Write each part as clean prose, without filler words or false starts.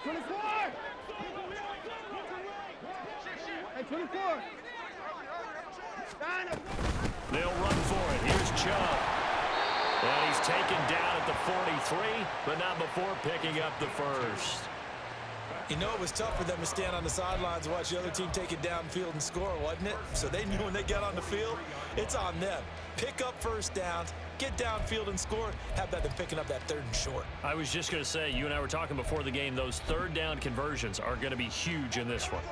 24. Hey, 24. They'll run for it. Here's Chubb. And he's taken down at the 43, but not before picking up the first. You know, it was tough for them to stand on the sidelines and watch the other team take it downfield and score, wasn't it? So they knew when they got on the field, it's on them. Pick up first downs, get downfield and score. How about them picking up that third and short? I was just going to say, you and I were talking before the game, those third down conversions are going to be huge in this one.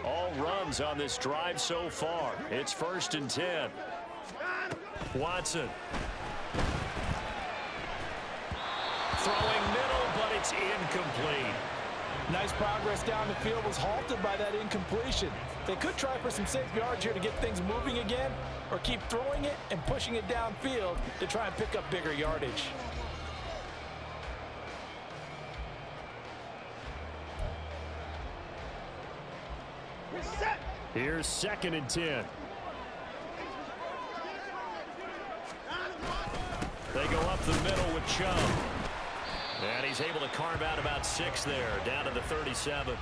All runs on this drive so far. It's 1st and 10. Watson. Throwing middle, but it's incomplete. Nice progress down the field was halted by that incompletion. They could try for some safe yards here to get things moving again, or keep throwing it and pushing it downfield to try and pick up bigger yardage. Here's 2nd and 10. They go up the middle with Chubb. And he's able to carve out about 6 there, down to the 37.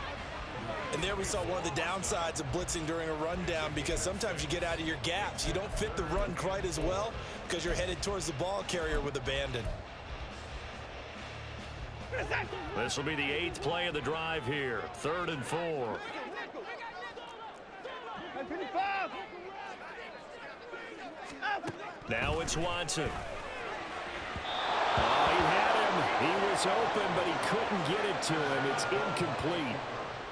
And there we saw one of the downsides of blitzing during a rundown, because sometimes you get out of your gaps. You don't fit the run quite as well because you're headed towards the ball carrier with abandon. This will be the 8th play of the drive here. 3rd and 4. Now it's Watson. Oh, he had him. He was open, but he couldn't get it to him. It's incomplete.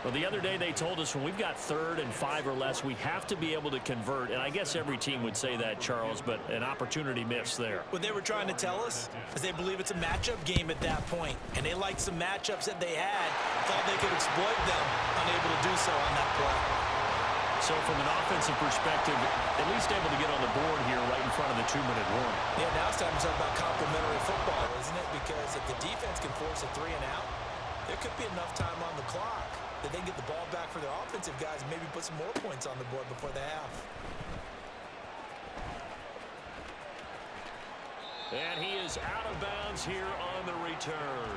Well, the other day they told us when we've got 3rd and 5 or less, we have to be able to convert. And I guess every team would say that, Charles, but an opportunity missed there. What they were trying to tell us is they believe it's a matchup game at that point. And they liked some matchups that they had, thought they could exploit them, unable to do so on that play. So from an offensive perspective, at least able to get on the board here right in front of the 2-minute warning. Yeah, now it's time to talk about complementary football, isn't it? Because if the defense can force a 3 and out, there could be enough time on the clock that they can get the ball back for their offensive guys and maybe put some more points on the board before the half. And he is out of bounds here on the return.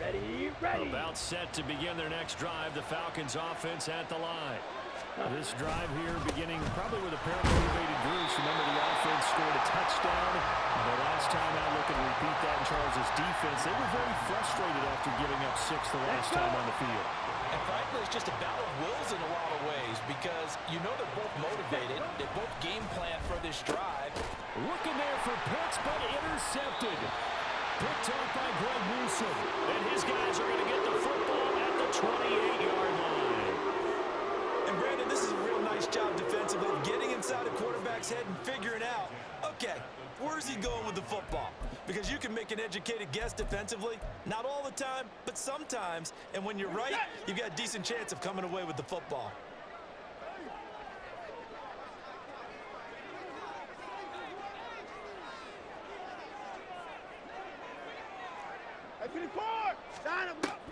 Ready. About set to begin their next drive. The Falcons offense at the line. This drive here beginning probably with a pair of motivated Bruce. Remember, the offense scored a touchdown. The last time out, looking to repeat that in Charles' defense. They were very frustrated after giving up 6 the last time on the field. And frankly, it's just a battle of wills in a lot of ways, because you know they're both motivated. They both game plan for this drive. Looking there for Pitts, but intercepted. Picked up by Greg Newsome. And his guys are going to get the football at the 28-yard line. And Brandon, this is a real nice job defensively of getting inside a quarterback's head and figuring out, okay, where's he going with the football? Because you can make an educated guess defensively, not all the time, but sometimes. And when you're right, you've got a decent chance of coming away with the football.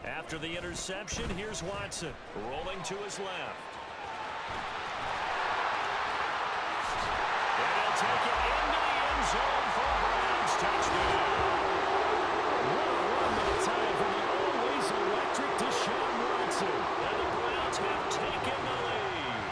After the interception, here's Watson rolling to his left. And he'll take it into the end zone for Browns touchdown. What a run by time for the always electric Deshaun Watson. And the Browns have taken the lead.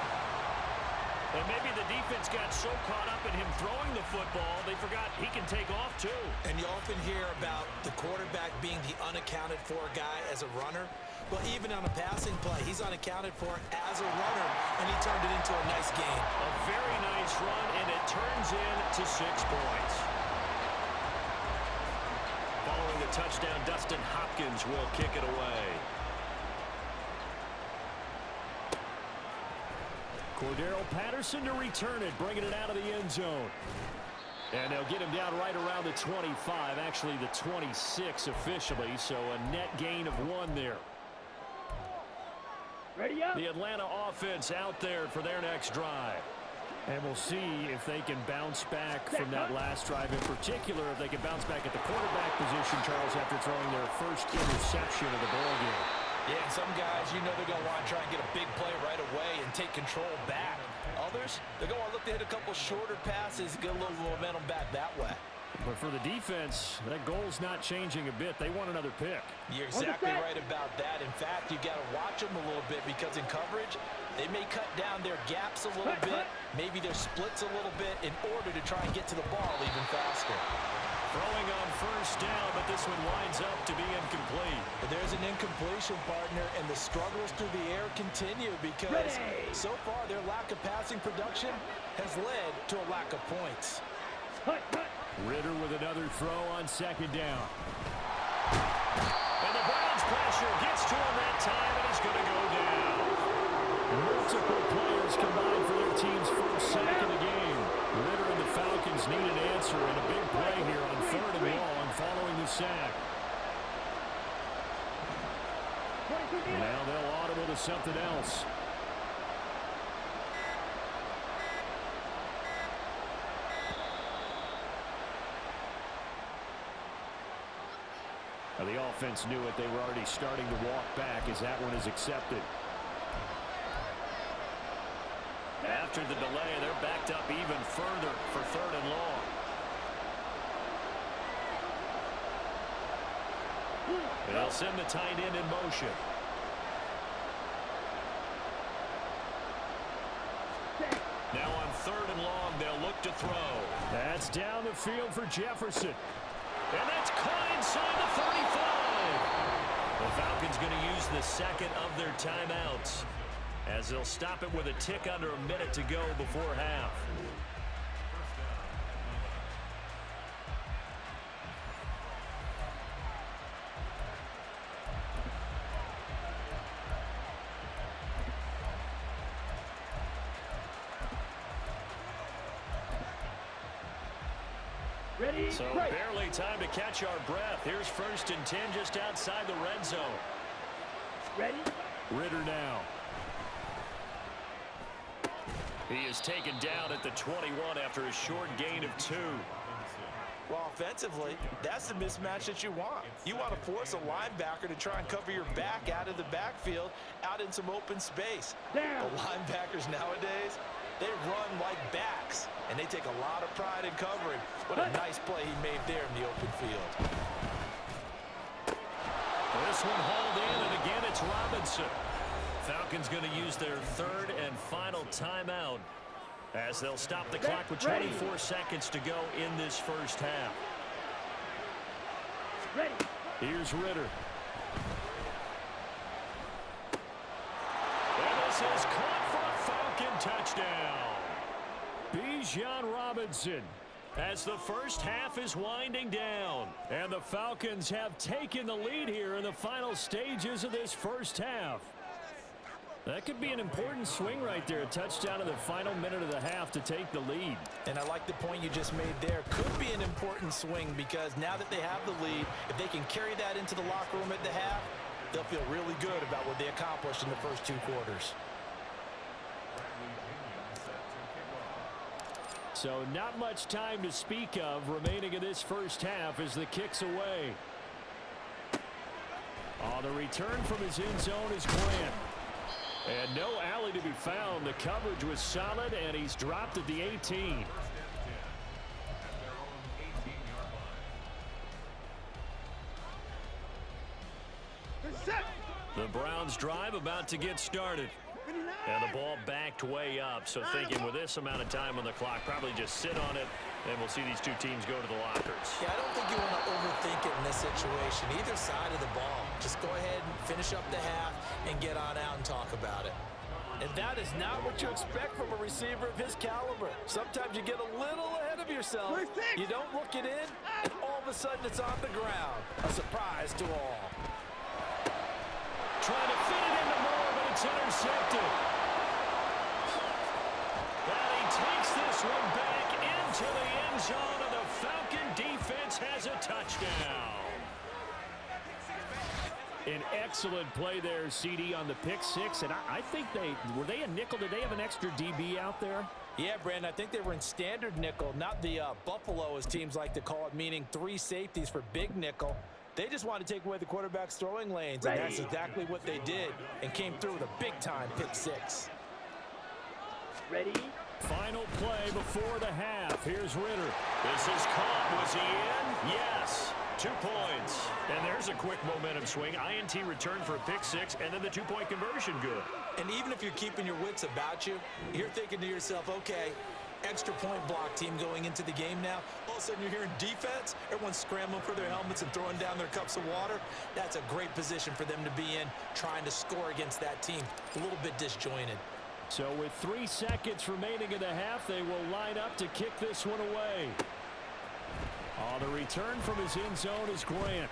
And maybe the defense got so caught up in him throwing the football, they forgot he can take off too. And you often hear about the quarterback being the unaccounted for guy as a runner. Well, even on a passing play, he's unaccounted for as a runner, and he turned it into a nice game. A very nice run, and it turns into 6 points. Following the touchdown, Dustin Hopkins will kick it away. Cordero Patterson to return it, bringing it out of the end zone. And they'll get him down right around the 25, actually the 26 officially, so a net gain of 1 there. Ready up. The Atlanta offense out there for their next drive. And we'll see if they can bounce back from that last drive in particular, if they can bounce back at the quarterback position, Charles, after throwing their first interception of the ballgame. Yeah, and some guys, you know they're going to want to try and get a big play right away and take control back. Others, they're going to look to hit a couple shorter passes, get a little momentum back that way. But for the defense, that goal's not changing a bit. They want another pick. You're exactly right about that. In fact, you got to watch them a little bit because in coverage, they may cut down their gaps a little bit, maybe their splits a little bit in order to try and get to the ball even faster. Throwing on first down, but this one winds up to be incomplete. But there's an incompletion, partner, and the struggles through the air continue because so far their lack of passing production has led to a lack of points. Ridder with another throw on second down. And the Browns pressure gets to him that time, and he's going to go down. Multiple players combined for their team's first sack of the game. Ridder and the Falcons need an answer and a big play here on 3rd and long following the sack. Now they'll audible to something else. Now the offense knew it. They were already starting to walk back as that one is accepted. After the delay, they're backed up even further for 3rd and long. They'll send the tight end in motion. Now on 3rd and long, they'll look to throw. That's down the field for Jefferson. And that's caught inside the 35. The Falcons going to use the second of their timeouts as they'll stop it with a tick under a minute to go before half. Ready, So break. barely time to catch our breath. Here's 1st and 10 just outside the red zone. Ready? Ridder now. He is taken down at the 21 after a short gain of 2. Well, offensively, that's the mismatch that you want. You want to force a linebacker to try and cover your back out of the backfield, out in some open space. Down. The linebackers nowadays, they run like backs, and they take a lot of pride in covering. What a nice play he made there in the open field. This one hauled in, and again it's Robinson. Falcons going to use their 3rd and final timeout as they'll stop the clock with 24 seconds to go in this first half. Ready. Here's Ridder. And this is caught for a Falcon touchdown. Bijan Robinson as the first half is winding down. And the Falcons have taken the lead here in the final stages of this first half. That could be an important swing right there. A touchdown in the final minute of the half to take the lead. And I like the point you just made there. Could be an important swing because now that they have the lead, if they can carry that into the locker room at the half, they'll feel really good about what they accomplished in the first 2 quarters. So not much time to speak of remaining in this first half as the kick's away. On the return from his end zone is Grant. And no alley to be found. The coverage was solid, and he's dropped at the 18. The Browns drive about to get started. And the ball backed way up, so thinking with this amount of time on the clock, probably just sit on it, and we'll see these 2 teams go to the lockers. Yeah, I don't think you want to overthink it in this situation. Either side of the ball. Just go ahead and finish up the half and get on out and talk about it. And that is not what you expect from a receiver of his caliber. Sometimes you get a little ahead of yourself. You don't look it in, and all of a sudden it's on the ground. A surprise to all. Trying to fit it into Moore, but it's intercepted. And he takes this one back into the end zone, and the Falcon defense has a touchdown. An excellent play there, CD, on the pick 6. And I think were they a nickel? Did they have an extra DB out there? Yeah, Brandon, I think they were in standard nickel, not the Buffalo, as teams like to call it, meaning 3 safeties for big nickel. They just want to take away the quarterback's throwing lanes, and that's exactly what they did and came through with a big-time pick 6. Ready? Final play before the half. Here's Ritter. This is caught. Was he in? Yes. 2 points. And there's a quick momentum swing. INT return for a pick six, and then the two-point conversion good. And even if you're keeping your wits about you, you're thinking to yourself, okay, extra point block team going into the game now. All of a sudden you're hearing defense. Everyone's scrambling for their helmets and throwing down their cups of water. That's a great position for them to be in, trying to score against that team. A little bit disjointed. So with 3 seconds remaining in the half, they will line up to kick this one away. On the return from his end zone is Grant.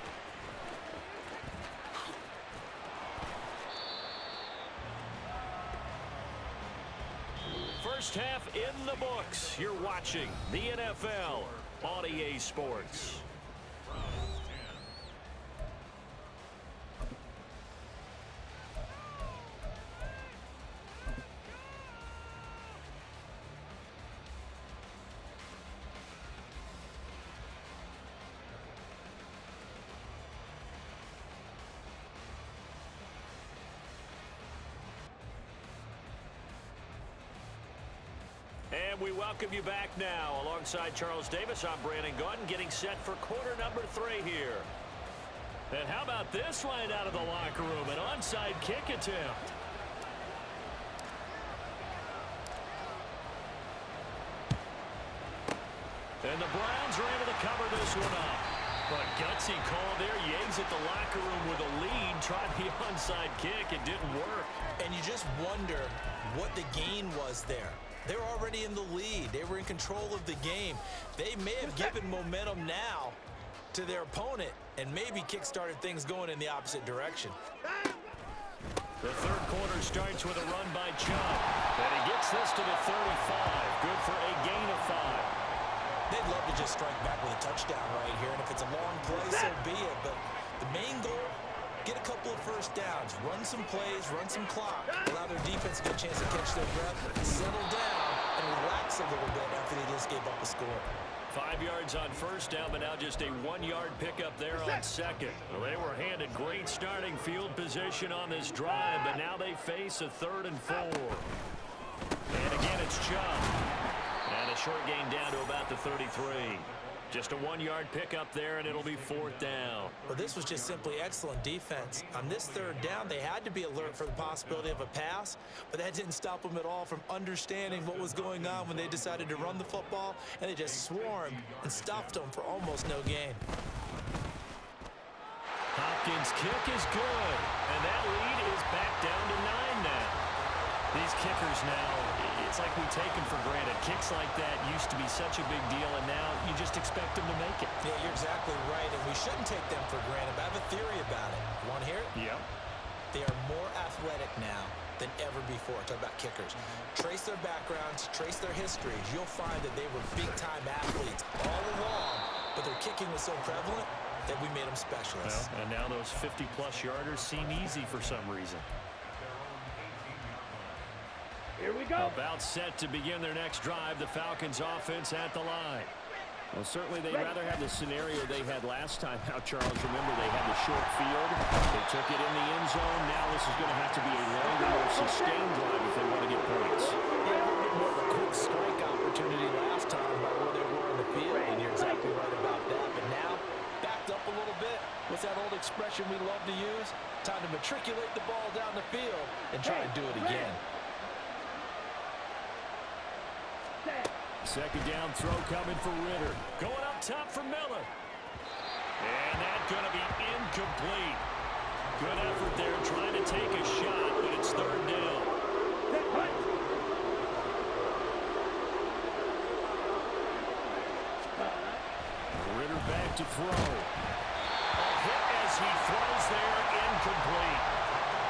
First half in the books. You're watching the NFL on EA Sports. And we welcome you back now. Alongside Charles Davis, I'm Brandon Gaudin, getting set for quarter number 3 here. And how about this line out of the locker room? An onside kick attempt. And the Browns are able to cover this one up. But gutsy call there. You exit the locker room with a lead. Tried the onside kick. It didn't work. And you just wonder what the gain was there. They're already in the lead. They were in control of the game. They may have given momentum now to their opponent and maybe kick-started things going in the opposite direction. The third quarter starts with a run by Chubb. And he gets this to the 35. Good for a gain of 5. They'd love to just strike back with a touchdown right here. And if it's a long play, so be it. But the main goal, get a couple of first downs, run some plays, run some clock, allow their defense to get a chance to catch their breath, settle down, and relax a little bit after they just gave up a score. 5 yards on first down, but now just a 1-yard pickup there on second. Well, they were handed great starting field position on this drive, but now they face a 3rd and 4. And again, it's Chubb. And a short gain down to about the 33. Just a 1-yard pickup there, and it'll be 4th down. Well, this was just simply excellent defense. On this 3rd down, they had to be alert for the possibility of a pass, but that didn't stop them at all from understanding what was going on when they decided to run the football, and they just swarmed and stuffed them for almost no gain. Hopkins' kick is good, and that lead is back down to 9 now. These kickers now, it's like we take them for granted. Kicks like that used to be such a big deal, and now you just expect them to make it. Yeah, you're exactly right, and we shouldn't take them for granted. But I have a theory about it. You want to hear it? Yep. They are more athletic now than ever before. Talk about kickers. Trace their backgrounds, trace their histories. You'll find that they were big-time athletes all along, but their kicking was so prevalent that we made them specialists. Well, and now those 50-plus yarders seem easy for some reason. Here we go. About set to begin their next drive, the Falcons offense at the line. Well, certainly they'd rather have the scenario they had last time out, Charles. Remember, they had the short field. They took it in the end zone. Now this is going to have to be a longer, more sustained drive if they want to get points. Yeah, a little bit more of a quick strike opportunity last time by where they were in the field, and you're exactly right about that. But now, backed up a little bit. What's that old expression we love to use? Time to matriculate the ball down the field and try to do it again. Second down throw coming for Ritter. Going up top for Miller. And that's going to be incomplete. Good effort there trying to take a shot, but it's 3rd down. Ritter back to throw. A hit as he throws there, incomplete.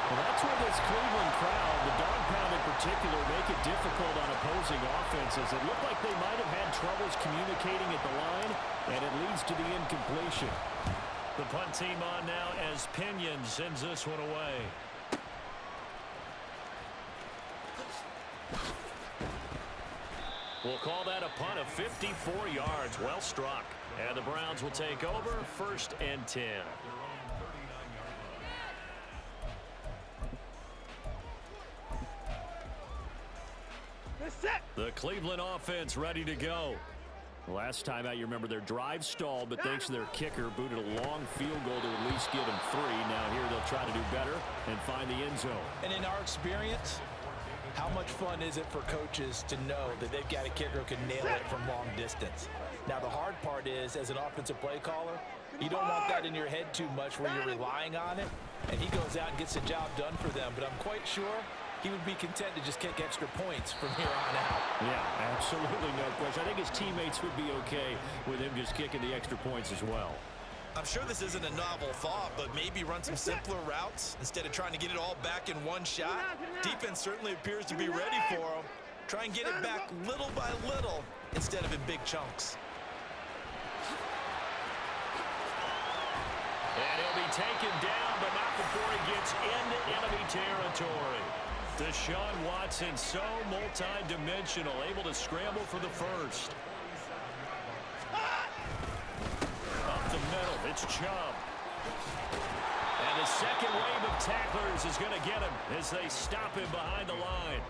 Well, that's where this Cleveland crowd, the dog pound in particular, make it difficult on opposing offenses. It looked like they might have had troubles communicating at the line, and it leads to the incompletion. The punt team on now as Pinion sends this one away. We'll call that a punt of 54 yards. Well struck. And the Browns will take over 1st and 10. The Cleveland offense ready to go. Last time out, you remember their drive stalled, but thanks to their kicker, booted a long field goal to at least give them 3. Now here they'll try to do better and find the end zone. And in our experience, how much fun is it for coaches to know that they've got a kicker who can nail it from long distance? Now, the hard part is, as an offensive play caller, you don't want that in your head too much where you're relying on it, and he goes out and gets the job done for them. But I'm quite sure he would be content to just kick extra points from here on out. Yeah, absolutely no question. I think his teammates would be okay with him just kicking the extra points as well. I'm sure this isn't a novel thought, but maybe run some simpler routes instead of trying to get it all back in one shot. Defense certainly appears to be ready for him. Try and get it back little by little instead of in big chunks. And he'll be taken down, but not before he gets into enemy territory. Deshaun Watson, so multi-dimensional, able to scramble for the first. Up the middle, it's Chubb. And the second wave of tacklers is going to get him as they stop him behind the line.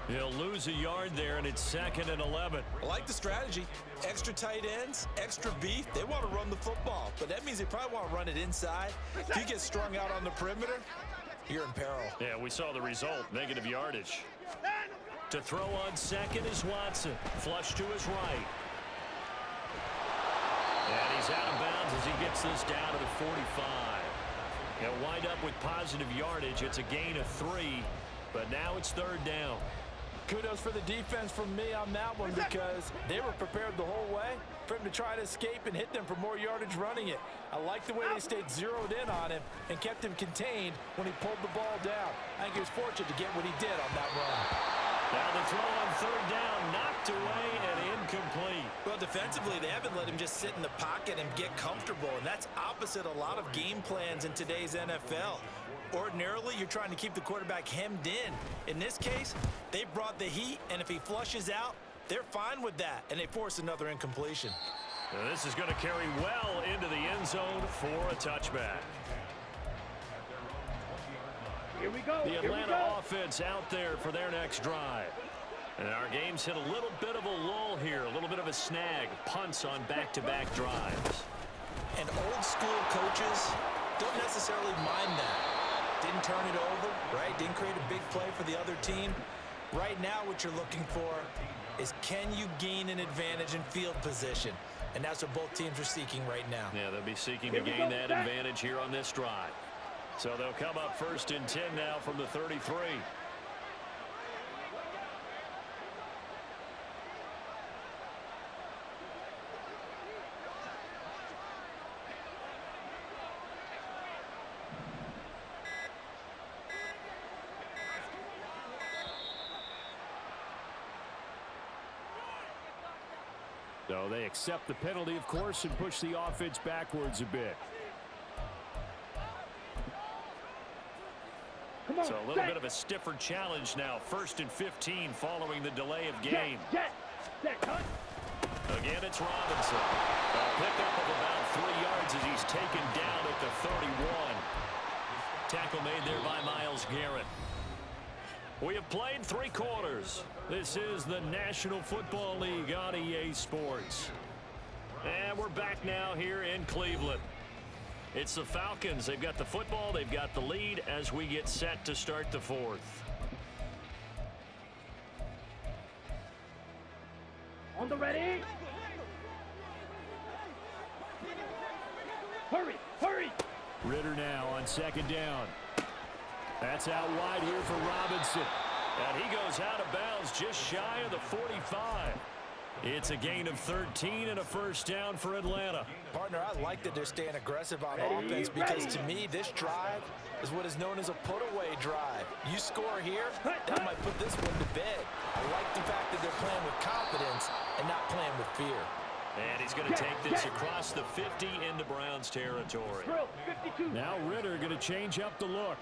He'll lose a yard there, and it's 2nd and 11. I like the strategy. Extra tight ends, extra beef. They want to run the football, but that means they probably want to run it inside. If you get strung out on the perimeter, you're in peril. Yeah, we saw the result, negative yardage. To throw on second is Watson. Flush to his right. And he's out of bounds as he gets this down to the 45. He'll wind up with positive yardage. It's a gain of 3, but now it's 3rd down. Kudos for the defense from me on that one because they were prepared the whole way for him to try to escape and hit them for more yardage running it. I like the way they stayed zeroed in on him and kept him contained when he pulled the ball down. I think he was fortunate to get what he did on that run. Now the throw on 3rd down, knocked away and incomplete. Well, defensively, they haven't let him just sit in the pocket and get comfortable, and that's opposite a lot of game plans in today's NFL. Ordinarily, you're trying to keep the quarterback hemmed in. In this case, they brought the heat, and if he flushes out, they're fine with that, and they force another incompletion. Now this is going to carry well into the end zone for a touchback. Here we go. The Atlanta offense out there for their next drive. And our game's hit a little bit of a lull here, a little bit of a snag. Punts on back-to-back drives. And old school coaches don't necessarily mind that. Didn't turn it over, right? Didn't create a big play for the other team. Right now what you're looking for is can you gain an advantage in field position? And that's what both teams are seeking right now. Yeah, they'll be seeking to gain that advantage here on this drive. So they'll come up 1st and 10 now from the 33. So they accept the penalty, of course, and push the offense backwards a bit. So a little bit of a stiffer challenge now. 1st and 15 following the delay of game. Again, it's Robinson. A pickup of about 3 yards as he's taken down at the 31. Tackle made there by Myles Garrett. We have played 3 quarters. This is the National Football League on EA Sports. And we're back now here in Cleveland. It's the Falcons. They've got the football. They've got the lead as we get set to start the 4th. On the ready. Hurry, hurry. Ritter now on 2nd down. That's out wide here for Robinson. And he goes out of bounds just shy of the 45. It's a gain of 13 and a 1st down for Atlanta. Partner, I like that they're staying aggressive on offense because to me, this drive is what is known as a put-away drive. You score here, that might put this one to bed. I like the fact that they're playing with confidence and not playing with fear. And he's going to take this across the 50 into Browns territory. Now Ritter going to change up the look.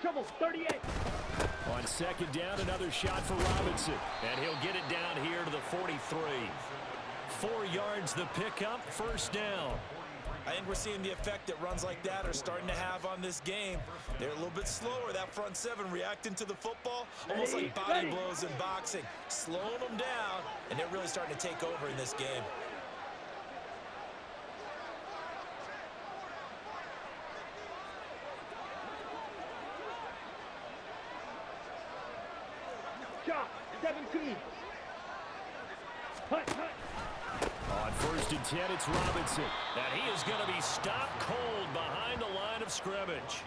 Trouble, 38. On second down, another shot for Robinson. And he'll get it down here to the 43. 4 yards the pickup, first down. I think we're seeing the effect that runs like that are starting to have on this game. They're a little bit slower, that front seven reacting to the football, almost like body blows in boxing, slowing them down, and they're really starting to take over in this game. Chop, 17. Hut, hut. On first and 10, it's Robinson. And he is going to be stopped cold behind the line of scrimmage.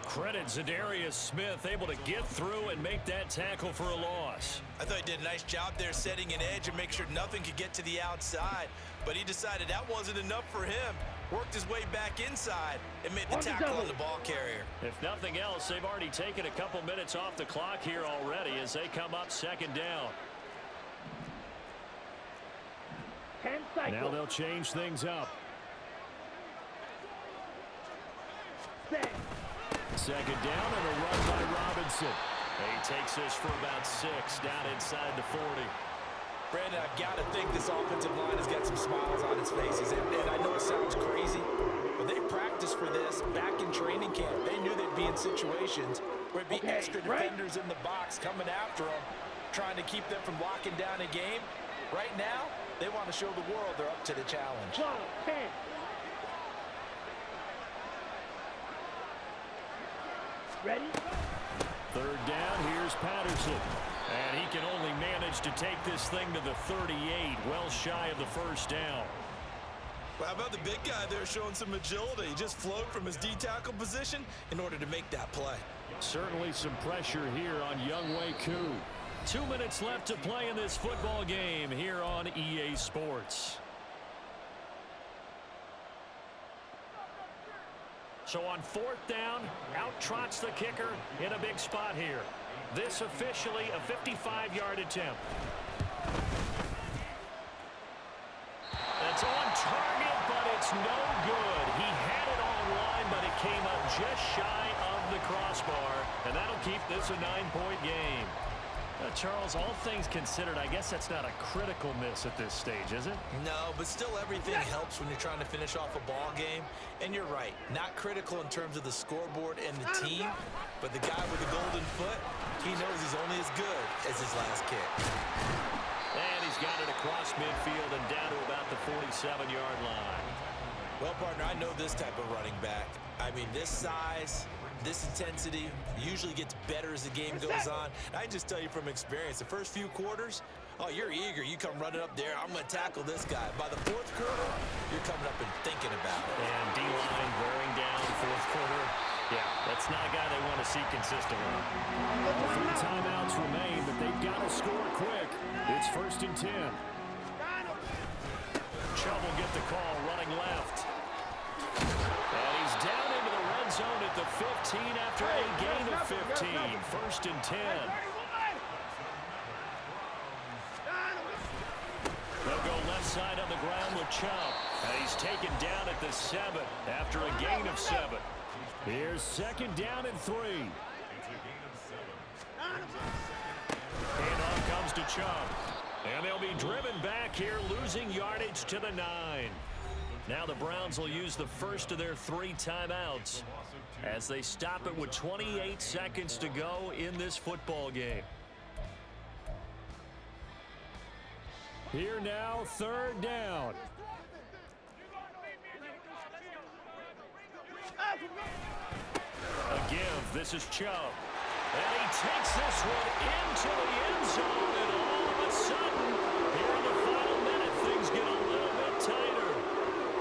Credit Zadarius Smith, able to get through and make that tackle for a loss. I thought he did a nice job there setting an edge and make sure nothing could get to the outside. But he decided that wasn't enough for him. Worked his way back inside and made the tackle on the ball carrier. If nothing else, they've already taken a couple minutes off the clock here already as they come up second down. 10 cycles. Now they'll change things up. Second down and a run by Robinson. He takes this for about 6 down inside the 40. Brandon, I've got to think this offensive line has got some smiles on its faces. And I know it sounds crazy, but they practiced for this back in training camp. They knew they'd be in situations where it'd be extra defenders in the box coming after them, trying to keep them from locking down a game. Right now, they want to show the world they're up to the challenge. 10. Ready? Third down, here's Patterson. And he can only manage to take this thing to the 38, well shy of the first down. Well, how about the big guy there showing some agility? He just flowed from his D-tackle position in order to make that play. Certainly some pressure here on Younghoe Koo. 2 minutes left to play in this football game here on EA Sports. So on fourth down, out trots the kicker in a big spot here. This officially a 55-yard attempt. That's on target, but it's no good. He had it on line, but it came up just shy of the crossbar, and that'll keep this a 9-point game. Charles, all things considered, I guess that's not a critical miss at this stage, is it? No, but still everything helps when you're trying to finish off a ball game. And you're right, not critical in terms of the scoreboard and the team, but the guy with the golden foot, he knows he's only as good as his last kick. And he's got it across midfield and down to about the 47-yard line. Well, partner, I know this type of running back. I mean, this size, this intensity usually gets better as the game goes on. I just tell you from experience, the first few quarters, oh, you're eager. You come running up there, I'm going to tackle this guy. By the fourth quarter, you're coming up and thinking about it. And D-line wearing down fourth quarter. Yeah, that's not a guy they want to see consistently. 3 timeouts remain, but they've got to score quick. It's first and 10. Chubb will get the call running left. And he's down into the red zone at the 15 after a gain of 15. First and 10. They'll go left side on the ground with Chubb. And he's taken down at the 7 after a gain of 7. Here's second down and 3. Handoff comes to Chubb. And they'll be driven back here, losing yardage to the 9. Now the Browns will use the first of their 3 timeouts as they stop it with 28 seconds to go in this football game. Here now, third down. A give, this is Chubb. And he takes this one into the end zone, and all of a sudden, here in the final minute, things get a little bit tighter.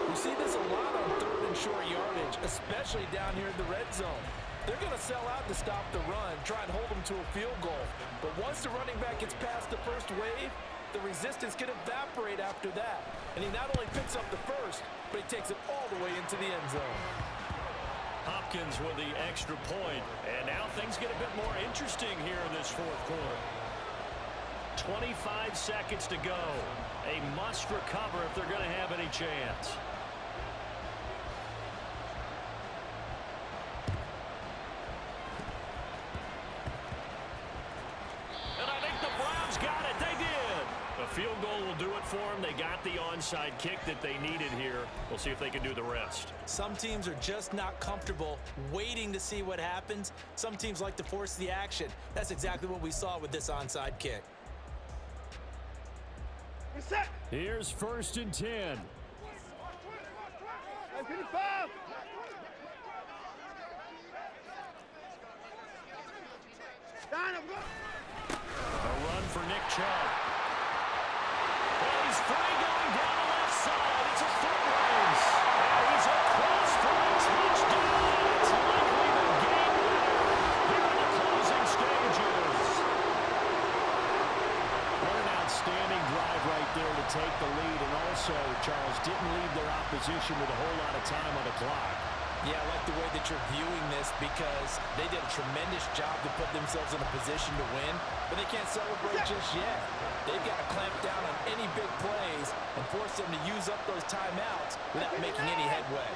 We see this a lot on third and short yardage, especially down here in the red zone. They're going to sell out to stop the run, try and hold them to a field goal. But once the running back gets past the first wave, the resistance can evaporate after that. And he not only picks up the first, but he takes it all the way into the end zone. Hopkins with the extra point, and now things get a bit more interesting here in this fourth quarter. 25 seconds to go. A must recover if they're going to have any chance. goal will do it for them. They got the onside kick that they needed here. We'll see if they can do the rest. Some teams are just not comfortable waiting to see what happens. Some teams like to force the action. That's exactly what we saw with this onside kick. Reset. Here's 1st and 10. A run for Nick Chubb. He's free going down the left side. It's a foot race. And he's across for a touchdown. It's likely the game winner here in the closing stages. What an outstanding drive right there to take the lead. And also, Charles, didn't leave their opposition with a whole lot of time on the clock. Yeah, I like the way that you're viewing this because they did a tremendous job to put themselves in a position to win, but they can't celebrate just yet. They've got to clamp down on any big plays and force them to use up those timeouts without making any headway.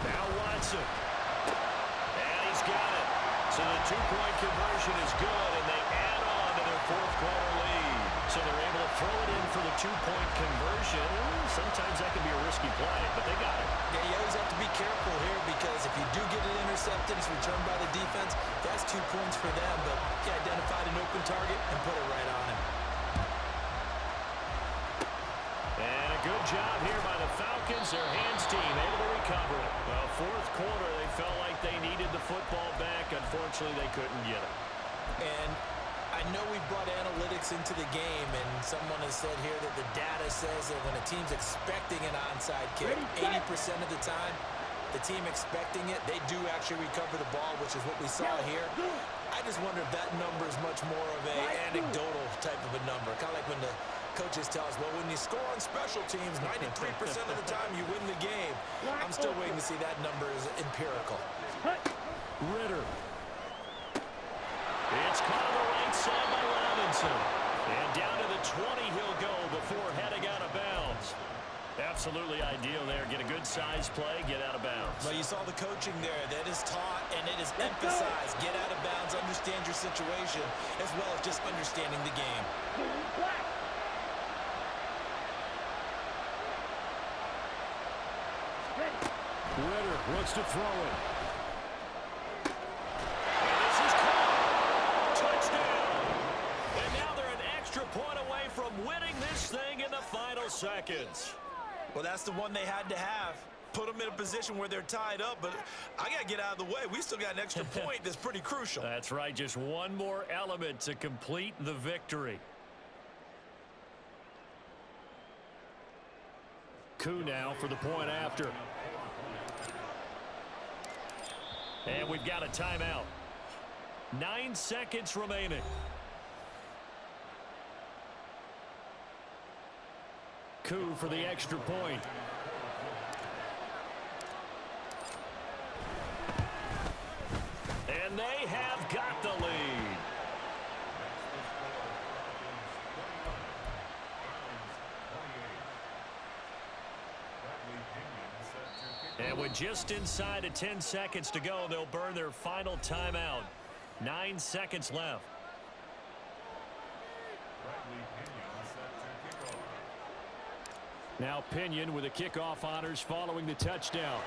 Now Watson. And he's got it. So the two-point conversion is good, and they add on to their fourth-quarter lead. So they're able to throw it in for the two-point conversion. Sometimes that can be a risky play, but they got it. Yeah, you always have to be careful here because if you do get it intercepted, it's returned by the defense, that's 2 points for them, but he identified an open target and put it right on him. And a good job here by the Falcons. Their hands team able to recover it. Well, fourth quarter, they felt like they needed the football back. Unfortunately, they couldn't get it. And I know we brought analytics into the game, and someone has said here that the data says that when a team's expecting an onside kick, 80% of the time, the team expecting it, they do actually recover the ball, which is what we saw here. I just wonder if that number is much more of a anecdotal type of a number, kind of like when the coaches tell us, well, when you score on special teams, 93% of the time you win the game. I'm still waiting to see that number is empirical. Ritter. It's caught on the right side by Robinson. And down to the 20 he'll go before heading out of bounds. Absolutely ideal there. Get a good size play, get out of bounds. Well, you saw the coaching there. That is taught and it is emphasized. Get out of bounds, understand your situation, as well as just understanding the game. Ritter wants to throw it. And this is caught. Touchdown. And now they're an extra point away from winning this thing in the final seconds. Well, that's the one they had to have. Put them in a position where they're tied up, but I got to get out of the way. We still got an extra point that's pretty crucial. That's right. Just one more element to complete the victory. Koo now for the point after. And we've got a timeout. 9 seconds remaining. Koo for the extra point. And they have got the lead. And with just inside of 10 seconds to go, they'll burn their final timeout. 9 seconds left. Now Pinion with the kickoff honors following the touchdown.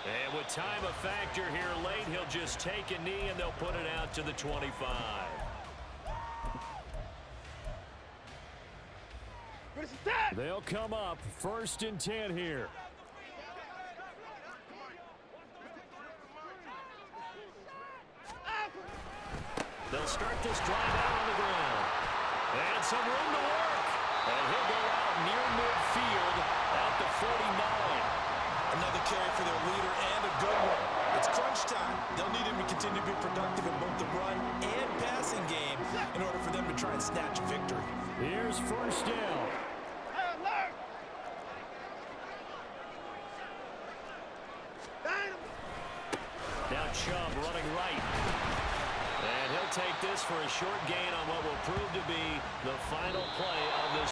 And with time a factor here late, he'll just take a knee and they'll put it out to the 25. They'll come up 1st and 10 here. They'll start this drive out on the ground. And some room to work. And he'll go out near midfield at the 49. Another carry for their leader and a good one. It's crunch time. They'll need him to continue to be productive in both the run and passing game in order for them to try and snatch a victory. Here's 1st down. Now Chubb running right. And he'll take this for a short gain on what will prove to be the final play of this